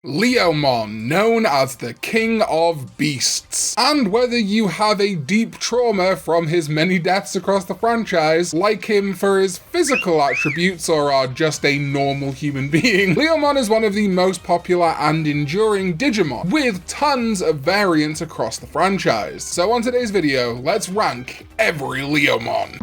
Leomon, known as the King of Beasts. And whether you have a deep trauma from his many deaths across the franchise, like him for his physical attributes, or are just a normal human being, Leomon is one of the most popular and enduring Digimon, with tons of variants across the franchise. So on today's video, let's rank every Leomon.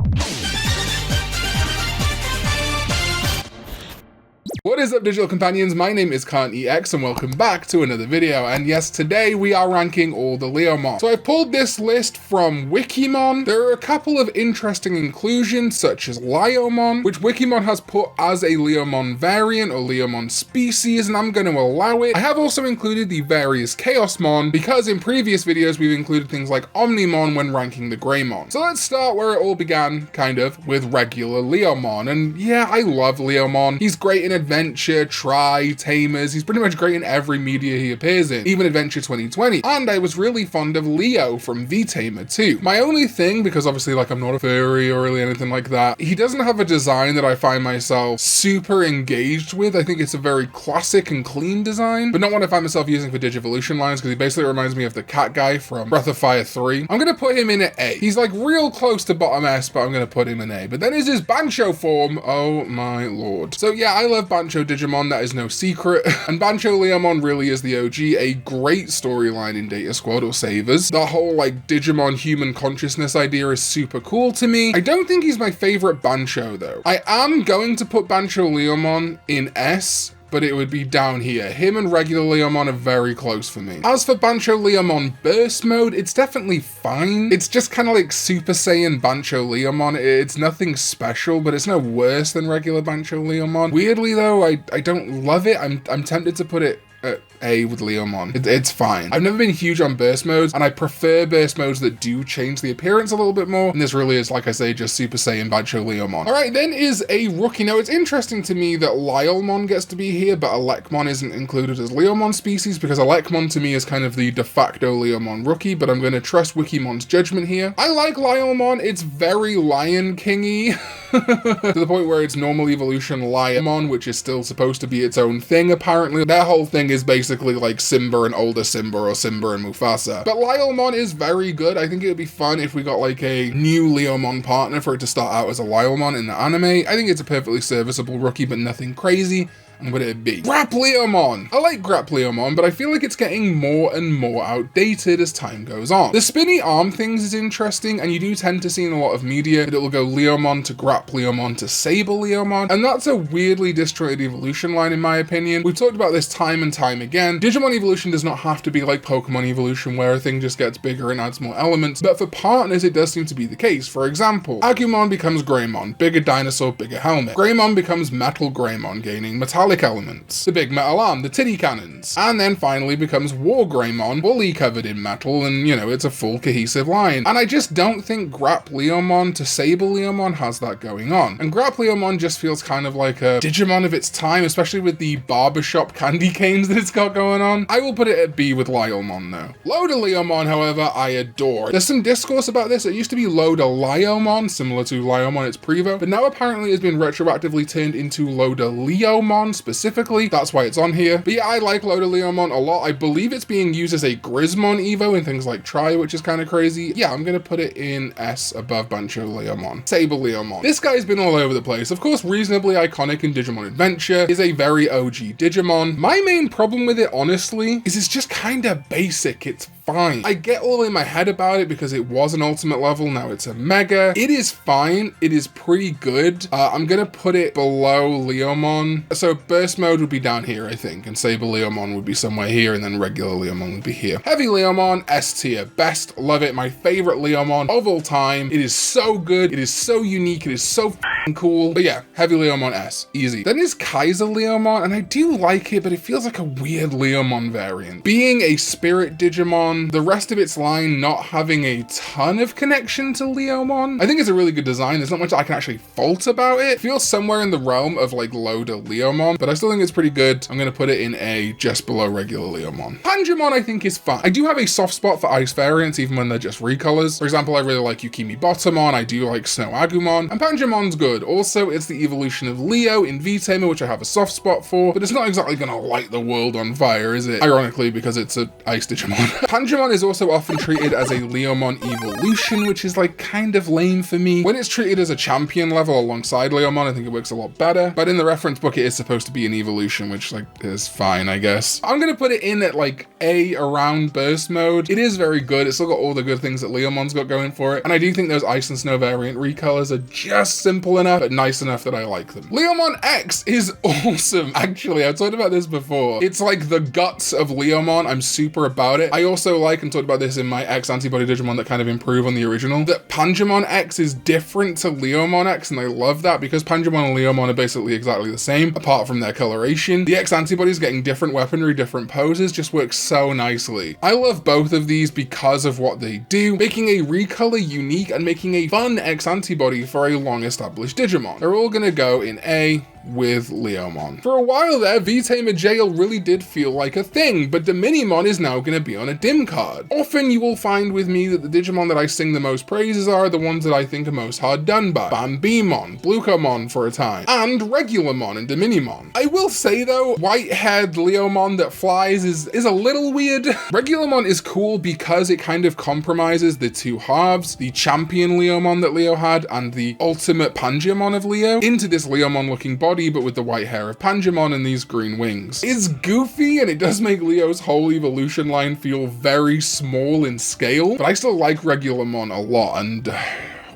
What is up, digital companions? My name is Karn EX and welcome back to another video. And yes, today we are ranking all the Leomon. So I pulled this list from Wikimon. There are a couple of interesting inclusions such as Leomon, which Wikimon has put as a Leomon variant or Leomon species, and I'm going to allow it. I have also included the various Chaosmon because in previous videos we've included things like Omnimon when ranking the Greymon. So let's start where it all began, kind of, with regular Leomon. And yeah, I love Leomon. He's great in Adventure, Tamers, he's pretty much great in every media he appears in, even Adventure 2020, and I was really fond of Leo from V-Tamer too. My only thing, because obviously like I'm not a furry or really anything like that, he doesn't have a design that I find myself super engaged with. I think it's a very classic and clean design, but not one I find myself using for Digivolution lines because he basically reminds me of the cat guy from Breath of Fire 3. I'm gonna put him in at A. He's like real close to bottom S, but I'm gonna put him in A. But then is his Bancho form, oh my lord. So yeah, I love Bancho Digimon, that is no secret, and Bancho Leomon really is the OG, a great storyline in Data Squad or Savers. The whole like Digimon human consciousness idea is super cool to me. I don't think he's my favorite Bancho though. I am going to put Bancho Leomon in S, but it would be down here. Him and regular Leomon are very close for me. As for Bancho Leomon Burst Mode, it's definitely fine. It's just kind of like Super Saiyan Bancho Leomon. It's nothing special, but it's no worse than regular Bancho Leomon. Weirdly though, I don't love it. I'm tempted to put it at A with Leomon. It's fine. I've never been huge on burst modes, and I prefer burst modes that do change the appearance a little bit more, and this really is, like I say, just Super Saiyan Bancho Leomon. Alright, then is a rookie. Now, it's interesting to me that Lylemon gets to be here, but Elecmon isn't included as Leomon species, because Elecmon to me is kind of the de facto Leomon rookie, but I'm going to trust Wikimon's judgment here. I like Lylemon. It's very Lion King-y, to the point where it's normal evolution Lylemon, which is still supposed to be its own thing, apparently. Their whole thing is basically like Simba and older Simba or Simba and Mufasa. But Lylemon is very good. I think it would be fun if we got like a new Leomon partner for it to start out as a Lylemon in the anime. I think it's a perfectly serviceable rookie, but nothing crazy. And what it'd be. Grapleomon! I like Grapleomon, but I feel like it's getting more and more outdated as time goes on. The spinny arm things is interesting, and you do tend to see in a lot of media that it'll go Leomon to Grapleomon to Sable Leomon, and that's a weirdly disjointed evolution line in my opinion. We've talked about this time and time again. Digimon evolution does not have to be like Pokemon evolution where a thing just gets bigger and adds more elements, but for partners it does seem to be the case. For example, Agumon becomes Greymon, bigger dinosaur, bigger helmet. Greymon becomes Metal Greymon, gaining metallic elements, the big metal arm, the titty cannons, and then finally becomes War Greymon, fully covered in metal, and you know, it's a full cohesive line. And I just don't think Grapleomon to Sable Leomon has that going on. And Grapleomon just feels kind of like a Digimon of its time, especially with the barbershop candy canes that it's got going on. I will put it at B with Lylemon though. Loda Leomon, however, I adore. There's some discourse about this. It used to be Loda Lyomon, similar to Lyomon its Prevo, but now apparently it's been retroactively turned into Loda Leomon specifically. That's why it's on here. But yeah, I like Loda Leomon a lot. I believe it's being used as a Grismon Evo in things like Tri, which is kind of crazy. Yeah, I'm gonna put it in S above Bancho Leomon. Sable Leomon. This guy's been all over the place. Of course, reasonably iconic in Digimon Adventure, is a very OG Digimon. My main problem with it, honestly, is it's just kind of basic. It's fine. I get all in my head about it because it was an ultimate level, now it's a mega. It is fine. It is pretty good. I'm gonna put it below Leomon. So burst mode would be down here, I think, and Sable Leomon would be somewhere here, and then regular Leomon would be here. Heavy Leomon, S tier. Best, love it. My favorite Leomon of all time. It is so good. It is so unique. It is so cool. But yeah, Heavy Leomon S. Easy. Then is Kaiser Leomon, and I do like it, but it feels like a weird Leomon variant. Being a spirit Digimon, Leomon, the rest of its line not having a ton of connection to Leomon. I think it's a really good design. There's not much I can actually fault about it. It feels somewhere in the realm of like low to Leomon, but I still think it's pretty good. I'm going to put it in A, just below regular Leomon. Pangemon I think is fine. I do have a soft spot for ice variants, even when they're just recolors. For example, I really like Yukimi Bottomon, I do like Snow Agumon, and Pangemon's good. Also, it's the evolution of Leo in V-Tamer, which I have a soft spot for, but it's not exactly going to light the world on fire, is it? Ironically, because it's an ice Digimon. Pangemon is also often treated as a Leomon evolution, which is like kind of lame for me. When it's treated as a champion level alongside Leomon, I think it works a lot better, but in the reference book, it is supposed to be an evolution, which like is fine, I guess. I'm going to put it in at like A, around burst mode. It is very good. It's still got all the good things that Leomon's got going for it, and I do think those ice and snow variant recolors are just simple enough, but nice enough that I like them. Leomon X is awesome, actually. I've talked about this before. It's like the guts of Leomon. I'm super about it. I also like, and talked about this in my X antibody Digimon that kind of improve on the original, that Pangemon X is different to Leomon X, and I love that because Pangemon and Leomon are basically exactly the same, apart from their coloration. The X antibodies getting different weaponry, different poses just works so nicely. I love both of these because of what they do, making a recolor unique and making a fun X antibody for a long established Digimon. They're all gonna go in A with Leomon. For a while there, V-Tamer Jail really did feel like a thing, but Diminimon is now going to be on a dim card. Often you will find with me that the Digimon that I sing the most praises are the ones that I think are most hard done by. Bambimon, Blucomon for a time, and Regularmon and Diminimon. I will say though, white-haired Leomon that flies is a little weird. Regularmon is cool because it kind of compromises the two halves, the champion Leomon that Leo had and the ultimate Pangemon of Leo, into this Leomon looking body, but with the white hair of Pangemon and these green wings. It's goofy and it does make Leo's whole evolution line feel very small in scale, but I still like Regularmon a lot, and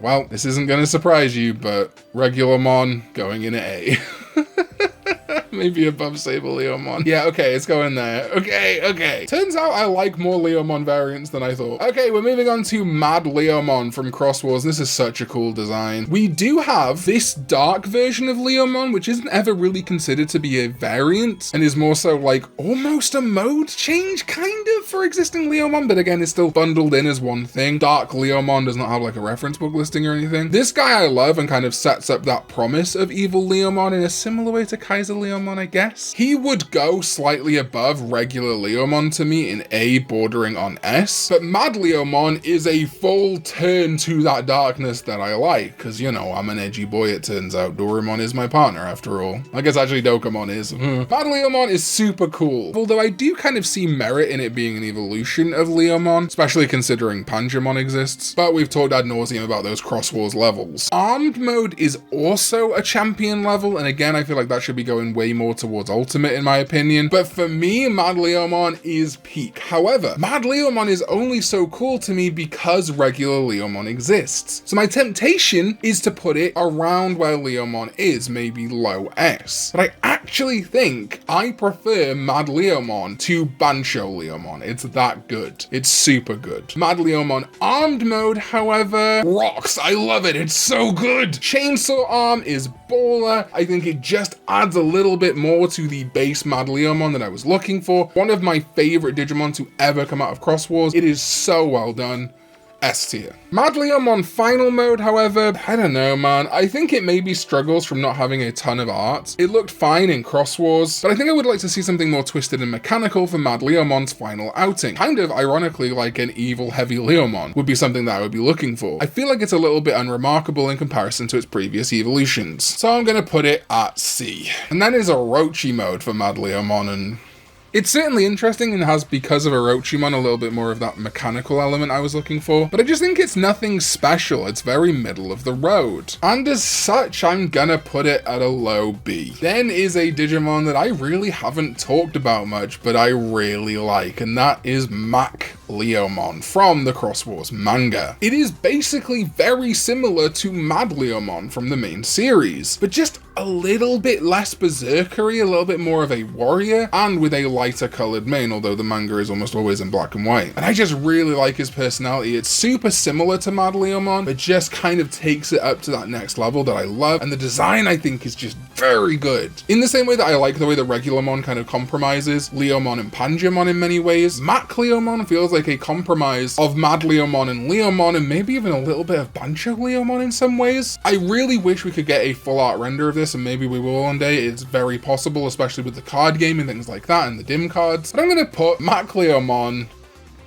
well, this isn't going to surprise you, but Regularmon going in at A. Maybe above Sable Leomon. Yeah, okay, it's going there. Okay. Turns out I like more Leomon variants than I thought. Okay, we're moving on to Mad Leomon from Cross Wars. This is such a cool design. We do have this dark version of Leomon, which isn't ever really considered to be a variant, and is more so like almost a mode change, kind of, for existing Leomon, but again, it's still bundled in as one thing. Dark Leomon does not have like a reference book listing or anything. This guy I love and kind of sets up that promise of evil Leomon in a similar way to Kaiser Leomon, I guess. He would go slightly above regular Leomon to me in A, bordering on S, but Mad Leomon is a full turn to that darkness that I like, because, you know, I'm an edgy boy, it turns out. Doraemon is my partner, after all. I guess actually Dokamon is. Mad Leomon is super cool, although I do kind of see merit in it being an evolution of Leomon, especially considering Pangemon exists, but we've talked ad nauseum about those Cross Wars levels. Armed mode is also a champion level, and again, I feel like that should be going way more towards Ultimate in my opinion, but for me, Mad Leomon is peak. However, Mad Leomon is only so cool to me because regular Leomon exists. So my temptation is to put it around where Leomon is, maybe low S. But I actually think I prefer Mad Leomon to Bancho Leomon. It's that good. It's super good. Mad Leomon Armed mode, however, rocks. I love it. It's so good. Chainsaw Arm is baller. I think it just adds a little bit more to the base Mad Leomon that I was looking for. One of my favorite Digimon to ever come out of Cross Wars. It is so well done. S tier. Mad Leomon final mode, however, I don't know, man. I think it maybe struggles from not having a ton of art. It looked fine in Cross Wars, but I think I would like to see something more twisted and mechanical for Mad Leomon's final outing. Kind of ironically like an evil heavy Leomon would be something that I would be looking for. I feel like it's a little bit unremarkable in comparison to its previous evolutions, so I'm gonna put it at C. And then is Orochi mode for Mad Leomon, and it's certainly interesting and has, because of Orochimon, a little bit more of that mechanical element I was looking for, but I just think it's nothing special. It's very middle of the road. And as such, I'm gonna put it at a low B. Then is a Digimon that I really haven't talked about much, but I really like, and that is Mac Leomon from the Cross Wars manga. It is basically very similar to Mad Leomon from the main series, but just a little bit less berserkery, a little bit more of a warrior, and with a lighter colored mane, although the manga is almost always in black and white. And I just really like his personality. It's super similar to Mad Leomon, but just kind of takes it up to that next level that I love. And the design, I think, is just very good. In the same way that I like the way the Regulamon kind of compromises Leomon and Pangemon in many ways, Mac Leomon feels like a compromise of Mad Leomon and Leomon, and maybe even a little bit of Bancho Leomon in some ways. I really wish we could get a full art render of this, and maybe we will one day. It's very possible, especially with the card game and things like that and the dim cards. But I'm gonna put Mac Leomon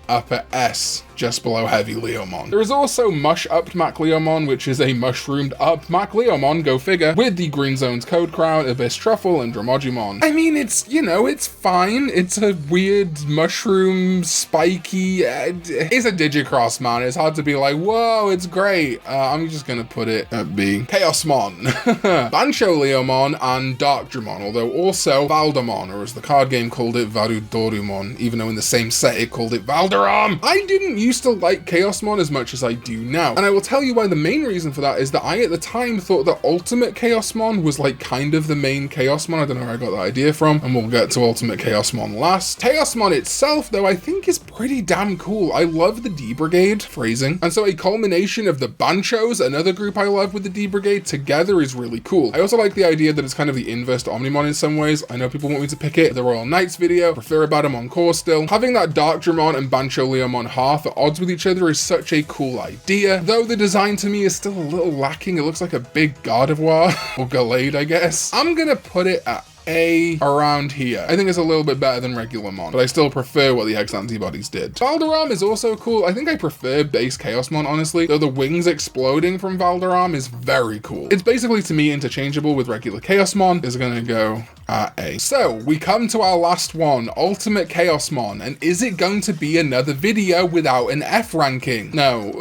up at S, just below Heavy Leomon. There is also Mush-upped Mac Leomon, which is a mushroomed up Mac Leomon, go figure, with the Green Zones Code Crown, Abyss Truffle, and Dramogimon. I mean, it's, you know, it's fine. It's a weird mushroom, spiky, it's a Digicross, man. It's hard to be like, whoa, it's great. I'm just gonna put it at B. Chaosmon, Bancho Leomon, and Dark Dramon, although also Valdemon, or as the card game called it, Varudorumon, even though in the same set it called it Valderam. I didn't used to like Chaosmon as much as I do now, and I will tell you why. The main reason for that is that I at the time thought that Ultimate Chaosmon was like kind of the main Chaosmon. I don't know where I got that idea from, and we'll get to Ultimate Chaosmon last. Chaosmon itself, though, I think is pretty damn cool. I love the D Brigade phrasing, and so a culmination of the Banchos, another group I love, with the D Brigade together is really cool. I also like the idea that it's kind of the inverse to Omnimon in some ways. I know people want me to pick it, the Royal Knights video, prefer about him on core still. Having that Dark Dramon and Bancho Leomon half at odds with each other is such a cool idea, though the design to me is still a little lacking. It looks like a big Gardevoir, or Gallade, I guess. I'm gonna put it at A, around here. I think it's a little bit better than Regulamon, but I still prefer what the X antibodies did. Valderam is also cool. I think I prefer base Chaosmon, honestly, though the wings exploding from Valderam is very cool. It's basically, to me, interchangeable with regular Chaosmon. Is gonna go at A. So we come to our last one, Ultimate Chaosmon, and is it going to be another video without an F ranking? No.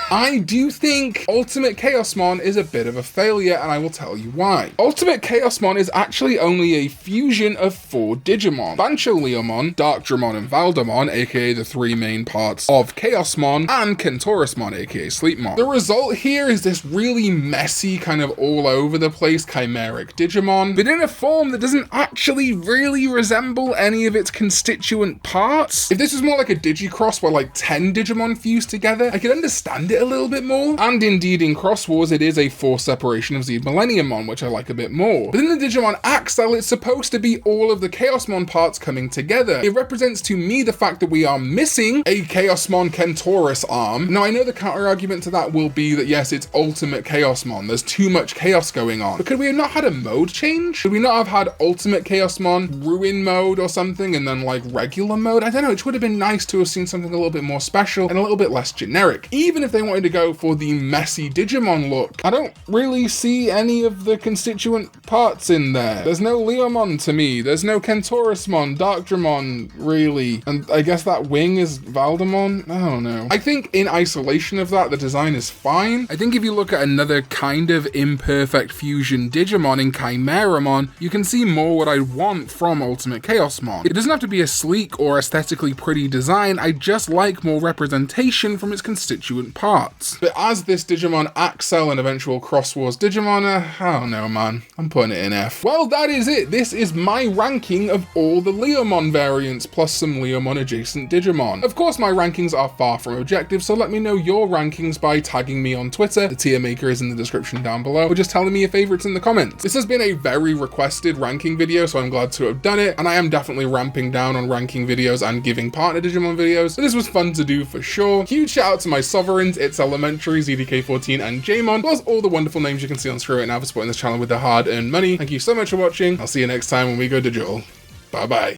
I do think Ultimate Chaosmon is a bit of a failure, and I will tell you why. Ultimate Chaosmon is actually only a fusion of 4 Digimon: Bancho Leomon, Dark Dramon, and Valdemon, aka the 3 main parts of Chaosmon, and Kentaurousmon, aka Sleepmon. The result here is this really messy, kind of all over the place chimeric Digimon, but in a form that doesn't actually really resemble any of its constituent parts. If this was more like a Digicross where like 10 Digimon fused together, I could understand it a little bit more. And indeed in Cross Wars it is a forced separation of Z Millenniummon, which I like a bit more. But in the Digimon Axel, it's supposed to be all of the Chaosmon parts coming together. It represents to me the fact that we are missing a Chaosmon Kentaurus arm. Now I know the counter argument to that will be that yes, it's Ultimate Chaosmon, there's too much chaos going on. But could we have not had a mode change? Could we not have had Ultimate Chaosmon Ruin mode or something, and then like regular mode? I don't know, it would have been nice to have seen something a little bit more special and a little bit less generic. Even if they wanted to go for the messy Digimon look, I don't really see any of the constituent parts in there. There's no Leomon to me, there's no Kentaurousmon, Dark Dramon, really, and I guess that wing is Valdemon? I don't know. I think in isolation of that, the design is fine. I think if you look at another kind of imperfect fusion Digimon in Chimeramon, you can see more what I want from Ultimate Chaosmon. It doesn't have to be a sleek or aesthetically pretty design, I just like more representation from its constituent parts. But as this Digimon Axel and eventual Cross Wars Digimon, I don't know, man. I'm putting it in F. Well, that is it. This is my ranking of all the Leomon variants, plus some Leomon adjacent Digimon. Of course, my rankings are far from objective, so let me know your rankings by tagging me on Twitter. The tier maker is in the description down below, or just telling me your favorites in the comments. This has been a very requested ranking video, so I'm glad to have done it, and I am definitely ramping down on ranking videos and giving partner Digimon videos, so this was fun to do for sure. Huge shout out to my sovereigns, It's Elementary, ZDK14, and Jmon, plus all the wonderful names you can see on screen right now for supporting this channel with their hard-earned money. Thank you so much for watching. I'll see you next time when we go digital. Bye bye.